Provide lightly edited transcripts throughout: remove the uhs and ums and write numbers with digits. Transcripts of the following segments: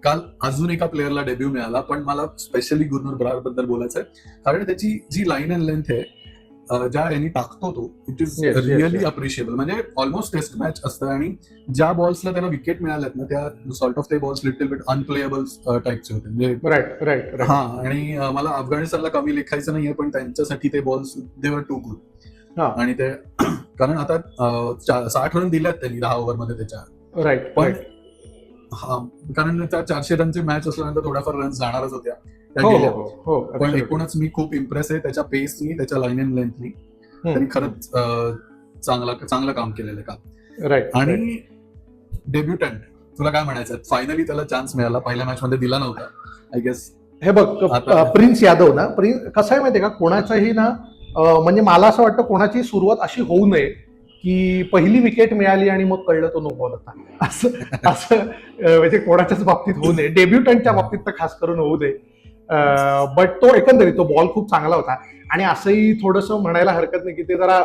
काल अजून एका प्लेअरला डेब्यू मिळाला, पण मला स्पेशली गुरनूर ब्रार बद्दल बोलायचं आहे, कारण त्याची जी लाईन अँड लेंथ आहे, ज्या यांनी टाकतो तो, it is Yes, yes, really yes. Appreciable. म्हणजे ऑलमोस्ट टेस्ट मॅच असतं आणि ज्या बॉल्सला त्याला विकेट मिळाल्यात ना, त्या सॉर्ट ऑफ ते बॉल्स लिटल बिट अनप्लेएबल टाईपचे होते. म्हणजे राईट राईट हा, आणि मला अफगाणिस्तानला कमी लेखायचं नाहीये, पण त्यांच्यासाठी ते बॉल्स दे वर टू गुड. हा. आणि ते कारण आता 60 रन दिल्यात त्यांनी 10 ओव्हरमध्ये त्याच्या, राईट पण हा, कारण त्या 400 रनची मॅच असल्यानंतर थोड्याफार रन जाणारच होत्या, त्या हो गेल्या. हो हो पण absolutely. एकूणच मी खूप इम्प्रेस आहे त्याच्या पेसनी, त्याच्या लाईन अँड लेंथनी. हम्म. त्यांनी खरंच चांगलं काम केलेलं का. राईट आणि डेब्युटंट, तुला काय म्हणायचं, फायनली त्याला चान्स मिळाला. पहिल्या मॅच मध्ये दिला नव्हता आय गेस. हे बघ आता- प्रिन्स यादव ना, कसं आहे माहितीये का, कोणाचंही ना म्हणजे मला असं वाटतं कोणाची सुरुवात अशी होऊ नये की पहिली विकेट मिळाली आणि मग कळलं तो नो बॉल होता, असं असं म्हणजे कोणाच्याच बाबतीत होऊ नये, डेब्युटंटच्या बाबतीत तर खास करून होऊ दे. बट तो एकंदरीत तो बॉल खूप चांगला होता. आणि असंही थोडंसं म्हणायला हरकत नाही की ते जरा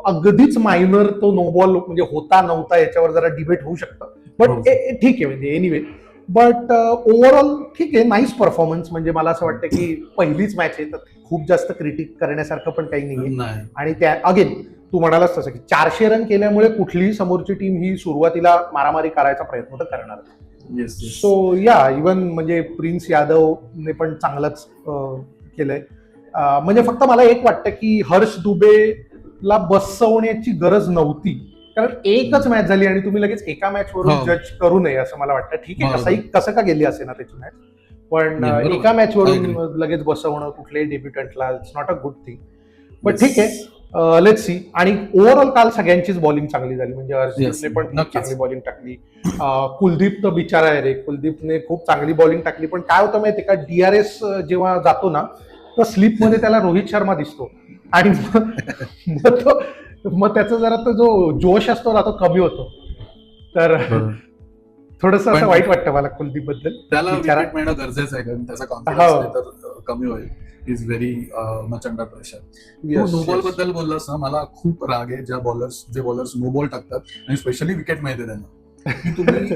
अगदीच मायनर तो नो बॉल म्हणजे होता नव्हता याच्यावर जरा डिबेट होऊ शकतं, बट हो. ठीक आहे म्हणजे एनिवे. बट ओव्हरऑल ठीक आहे, नाईस परफॉर्मन्स. म्हणजे मला असं वाटतं की पहिलीच मॅच आहे तर खूप जास्त क्रिटिक करण्यासारखं पण काही नाहीये. नाही, आणि त्या अगेन तू म्हणालास तसं की 400 रन केल्यामुळे कुठलीही समोरची टीम ही सुरुवातीला मारामारी करायचा प्रयत्न तर करणार. येस सो या इवन म्हणजे प्रिन्स यादवने पण चांगलंच केलंय. म्हणजे फक्त मला एक वाटतं की हर्ष दुबेला बसवण्याची गरज नव्हती, कारण एकच मॅच झाली आणि तुम्ही लगेच एका मॅच वरून हो. जज करू नये असं मला वाटतं. ठीक आहे, बरोबर. कसं का गेली असे ना त्याची मॅच, पण Yeah, बरोबर. एका मॅच वरून I लगेच बसवणं कुठल्याही डेब्युटंटला it's not a good thing. But ठीक आहे, लेट्स सी. आणि ओव्हरऑल काल सगळ्यांचीच बॉलिंग चांगली झाली. म्हणजे हर्षदीपने पण खूप नक्कीच. चांगली बॉलिंग टाकली. कुलदीप तर बिचारा आहे रे, कुलदीपने खूप चांगली बॉलिंग टाकली. पण काय होतं माहितीये का, DRS जेव्हा जातो ना तर स्लिप मध्ये त्याला रोहित शर्मा दिसतो आणि मग त्याचा जरा तो जो जोश असतो ना तो कमी होतो. तर थोडस असं पण- वाईट वाटतं मला कुलदीप बद्दल. त्याला बिचारा. विकेट मिळणं गरजेचं आहे, कारण त्याचा हो. कॉन्फिडन्स तर कमी होईल. Is very much under pressure. तू Yes, नो बॉल yes. बद्दल बोललास ना, मला खूप राग आहे जे बॉलर्स नो बॉल टाकतात आणि स्पेशली विकेट मिळते त्यांना, की तुम्ही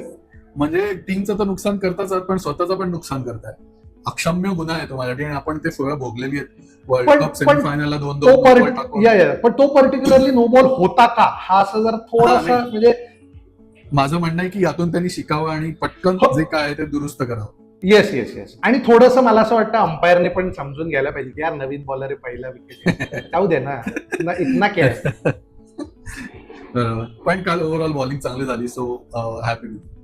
म्हणजे टीमचं तर नुकसान करताच आहात, पण स्वतःचं पण नुकसान करताय. अक्षम्य गुन्हा आहे तो माझ्यासाठी, आणि आपण ते सगळं भोगलेली आहेत. वर्ल्ड पण- कप सेमीफायनलला 2-2 तो नो बॉल टाकून. पण तो पर्टिक्युलरली नो बॉल होता का, हा असं जर थोडासा नाही. म्हणजे माझं म्हणणं आहे की यातून त्यांनी शिकावं आणि पटकन हो. जे काय आहे ते दुरुस्त करावं. Yes yes yes. आणि थोडंसं मला असं वाटतं अंपायरने पण समजून घ्यायला पाहिजे की यार नवीन बॉलर आहे, पहिला विकेट जाऊ दे ना, इतना क्या है. बरोबर. पण काल ओव्हरऑल बॉलिंग चांगली झाली, सो हॅपी.